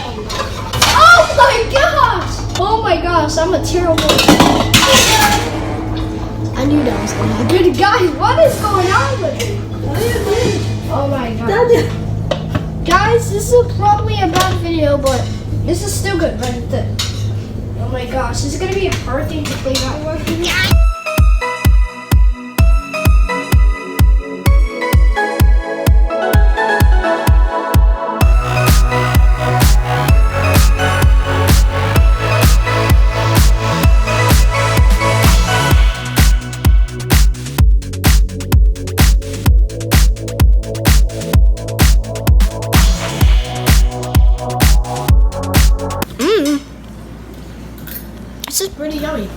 Oh my gosh! Oh my gosh, I'm a terrible. I knew that was gonna happen. Guys, what is going on with me? Oh my god. Guys, this is probably a bad video, but this is still good, right? Oh my gosh, this is gonna be a hard thing to clean out. This is pretty yummy.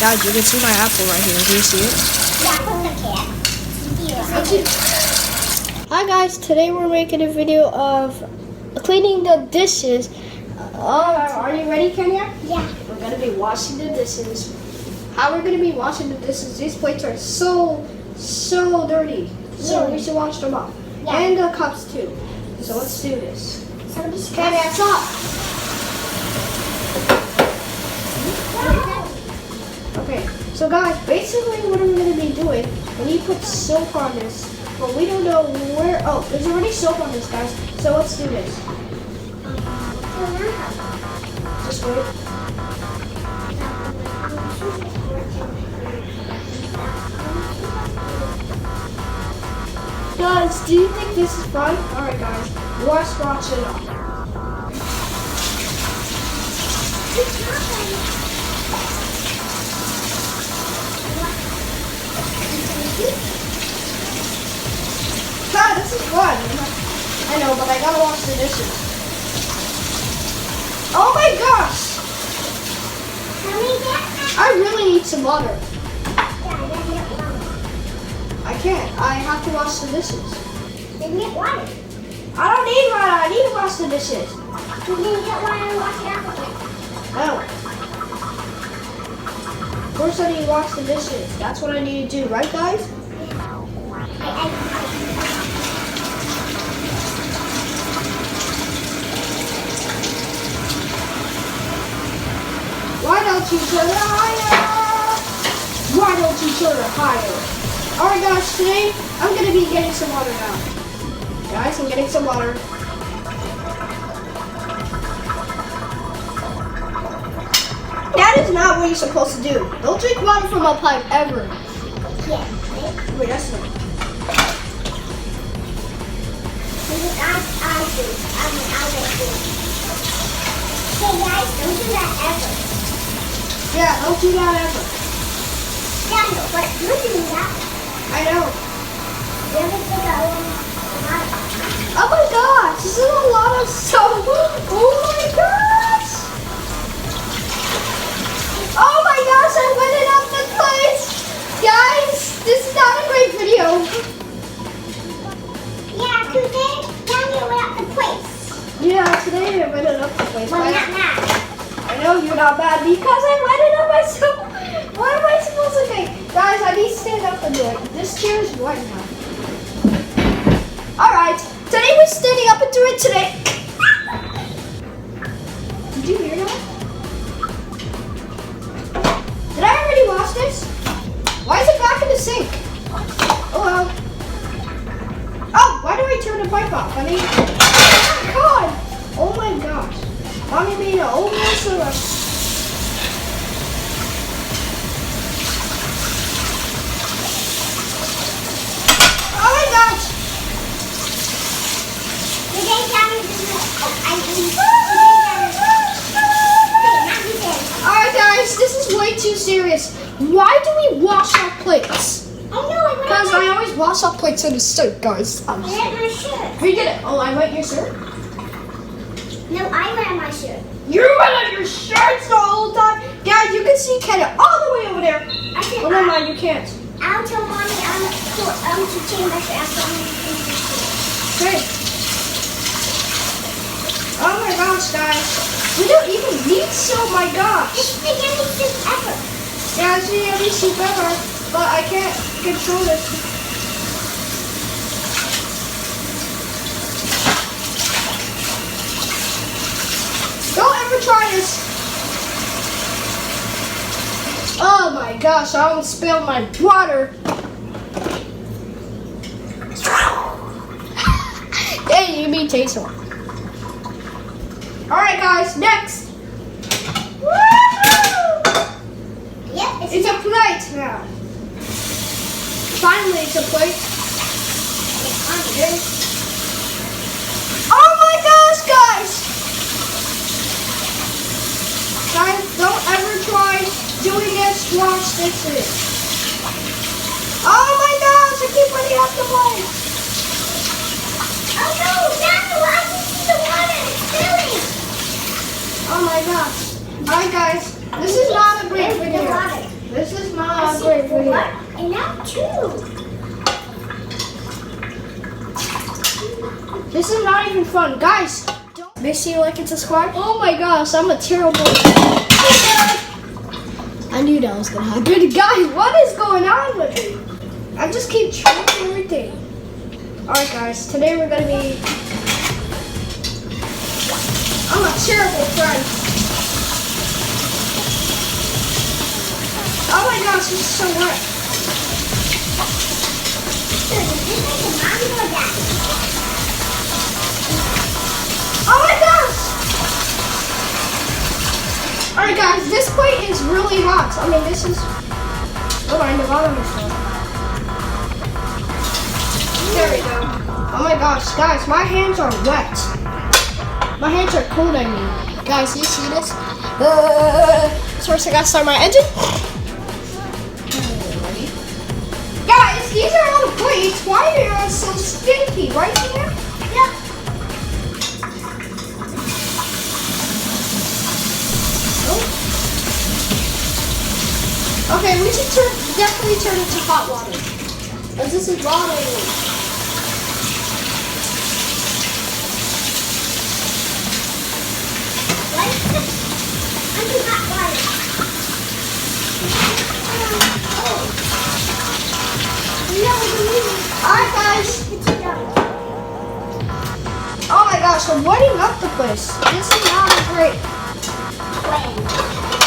Guys, you can see my apple right here. Do you see it? Hi guys, today we're making a video of cleaning the dishes. Are you ready, Kenya? Yeah. We're going to be washing the dishes. How we're going to be washing the dishes, these plates are so dirty. So we should wash them off. Yeah. And the cups too. So let's do this. So just Okay, that's up. Okay, so guys, basically what I'm going to be doing, when you put soap on this, but we don't know where, oh, there's already soap on this, guys, so let's do this. Just wait. Guys, do you think this is fun? Alright guys, let's watch it up. God, this is fun. I know, but I gotta wash the dishes. Oh my gosh! I really need some water. I can't. I have to wash the dishes. Then get water. I don't need water. I need to wash the dishes. You can get water and wash it out again. No. First I need to wash the dishes. That's what I need to do, right guys? Why don't you turn it higher? Why don't you turn it higher? Alright guys, today I'm going to be getting some water now. Guys, I'm getting some water. That is not what you're supposed to do. Don't drink water from a pipe ever. Yeah. Wait, that's not. Hey guys, don't do that ever. Yeah, don't do that ever. Yeah, no, but you're doing that. I know. You ever think I want Oh my gosh, this is a lot of soap. Oh my gosh. Oh my gosh, I went it up the place. Guys, this is not a great video. Yeah, today, now you went up the place. Yeah, today I went it up the place. Well, not now. I know you're not bad because I went it up myself. What am I supposed to think? Guys, I need to stand up and do it. This chair is white now. Alright, today we're standing up and do it today. Did you hear that? Did I already wash this? Why is it back in the sink? Oh well. Oh, why do I turn the pipe off, honey? Oh my god! Oh my gosh. Mommy made an old mess of us. Oh my gosh! Alright guys, this is way too serious. Why do we wash our plates? Because I always wash our plates in the sink, guys. I wear my shirt. Who did it? Oh, I wet your shirt? No, I wear my shirt. You wet on your shirts the whole time? Guys, you can see Kenna all the way over there. I said, Oh, never mind, you can't. I'll tell mommy to change my shirt after I'm Okay. Oh my gosh, guys. We don't even need soap, my gosh. It's the yummiest soup ever. Yeah, it's the yummiest soup ever, but I can't control it. my gosh, I almost spilled my water. Hey, you mean taste one. Alright guys, next. Woo! Yep, It's a plate now. Finally, it's a plate. Okay. Oh my gosh, guys! Guys, don't ever try doing this. Watch this. Oh my gosh, I keep running out the plate. Oh no, Dad, I can see the water. It's filling. Oh my gosh. Alright guys, this is not a great video. This is not a great video. And now two. This is not even fun. Guys, don't make sure you like and subscribe. Oh my gosh, I'm a terrible. I knew that was gonna happen. Guys, what is going on with me? I just keep trying everything. Alright guys, today we're gonna be. I'm a terrible friend. Oh my gosh, this is so wet. Oh my gosh! Alright guys, this plate is really hot. I mean, this is... Oh, and the bottom is hot. There we go. Oh my gosh, guys, my hands are wet. My hands are cold, I mean. Guys, you see this? First I gotta start my engine. Guys, these are all plates. Why are they all so stinky? Right here? Yep. Okay, we should definitely turn it to hot water. Because this is rotting. What? I'm in hot water. Alright guys. Oh my gosh, I'm wetting up the place. This is not great.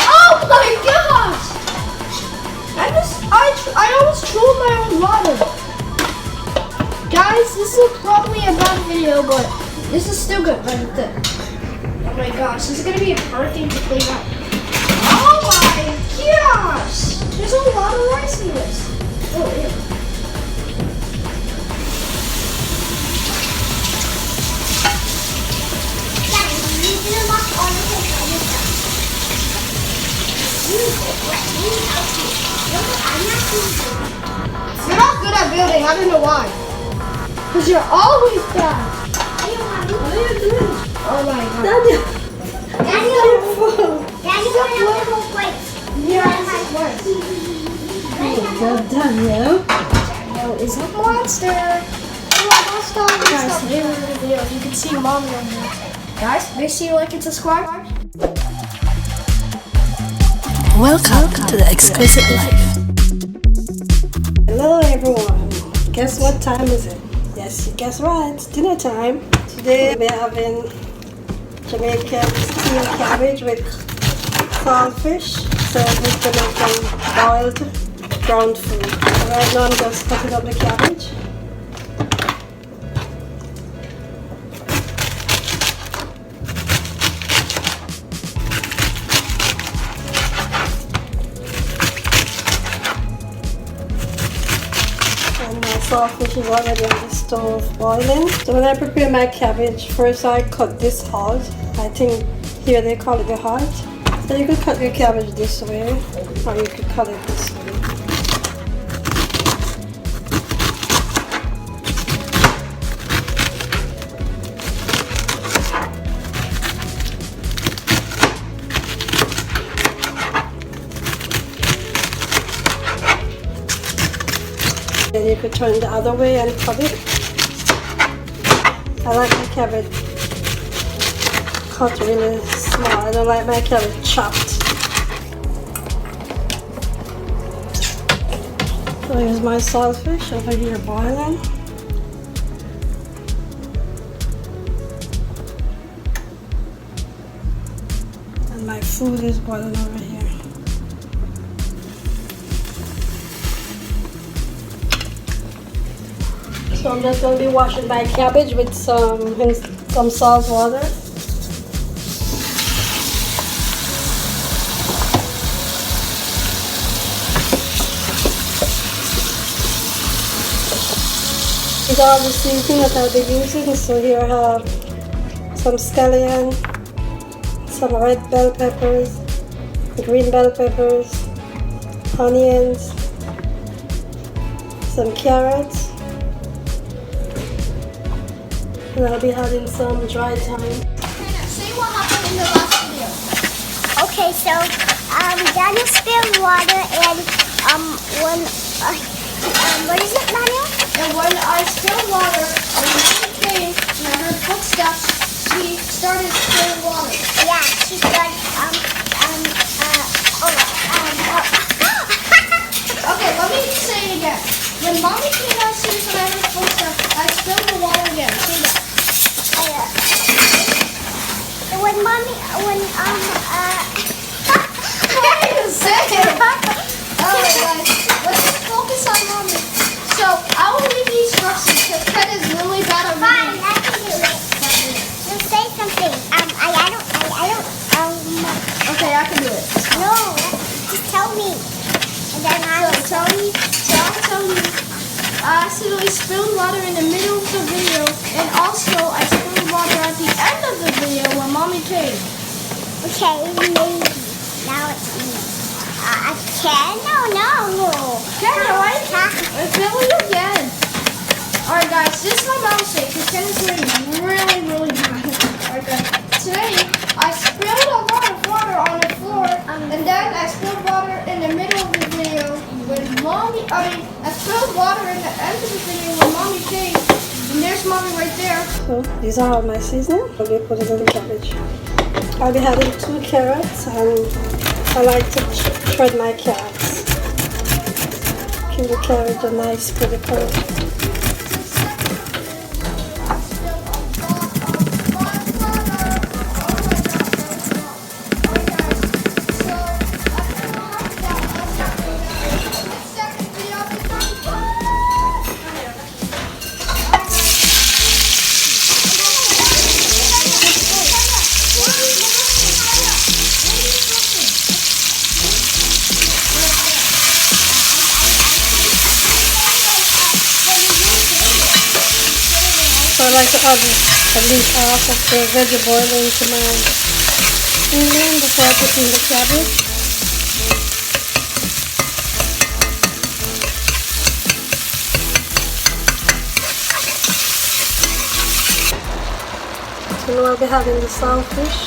Oh my gosh! I almost trolled my own water. Guys, this is probably a bad video, but this is still good. Right there. Oh my gosh, this is gonna be a hard thing to clean up. Oh my gosh! There's a lot of rice in this. Oh, yeah. You're not good at building. I don't know why. Because you're always bad. What are you doing? Oh my god. Daddy, Little plates. Yeah, Daniel is a monster. Guys, today we're gonna video. You can see mommy on here. Guys, make sure you like and subscribe. Welcome to the XQYZYT life. Hello everyone. Guess what time is it? Yes, you guess right. It's dinner time. Today we're having Jamaican steamed cabbage with saltfish served with Jamaican boiled ground food. Right now I'm just cutting up the cabbage. Saltfish is already on the stove boiling. So when I prepare my cabbage, first I cut this heart. I think here they call it the heart. So you could cut your cabbage this way, or you could cut it this way. Then you could turn the other way and cut it. I like my cabbage cut really small. I don't like my cabbage chopped. So here's my saltfish over here boiling. And my food is boiling over here. So I'm just going to be washing my cabbage with some salt water. These are all the seasoning that I'll be using. So here I have some scallion, some red bell peppers, green bell peppers, onions, some carrots, and I'll be adding some dry thyme. Say what happened in the last video. Okay, so Daniel spilled water and when what is it, Daniel? And when I spilled water, and Mom came and I heard footsteps, she started spilling water. Yeah, she started Okay, let me say it again. When Mommy came downstairs and I heard footsteps, I spilled the water again. Say that. When mommy, What are you saying? Alright guys, let's just focus on Mommy. So, I will read the instructions because Ken is really bad at fine, reading. I can do it. Just say something. I don't, Okay, I can do it. no, just tell me. And then So, tell me, I accidentally spilled water in the middle of the video, and also I spilled water at the end of the video when Mommy came. okay, maybe. Now it's me. I can? No. Ken, why I fill you again. Alright guys, this is my mom's sake, because Ken is doing really bad. Alright guys, today I spilled a lot of water on the floor, and then I spilled water in the middle of the video when I spilled water in the end of the video when Mommy came, and there's Mommy right there. So these are all my seasoning. I'll be putting in the cabbage. I'll be having 2 carrots, and I like to shred my carrots. Give the carrot a nice pretty color. So I like to add at least half of the vegetable oil into my seasoning before I put in the cabbage. So now I'll be having the saltfish.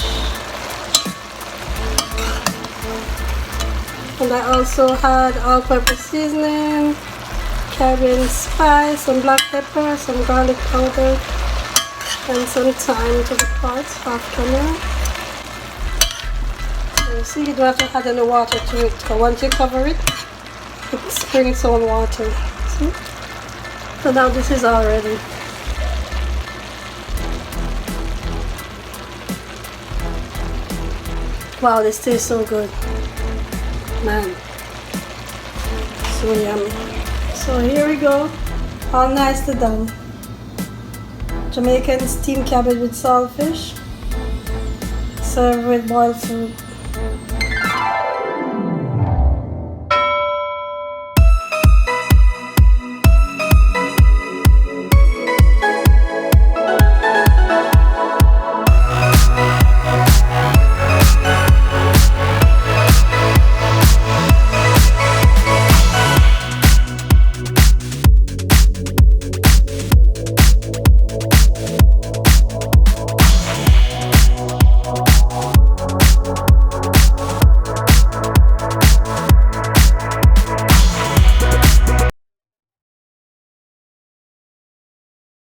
And I also had all-purpose seasoning, Caribbean spice, some black pepper, some garlic powder, and some thyme to the pot off camera. So you see, you don't have to add any water to it, but once you cover it, it springs its own water. See? So now this is all ready. Wow, this tastes so good. Man, so yummy. So here we go, all nicely done. Jamaican steamed cabbage with saltfish, served with boiled fruit.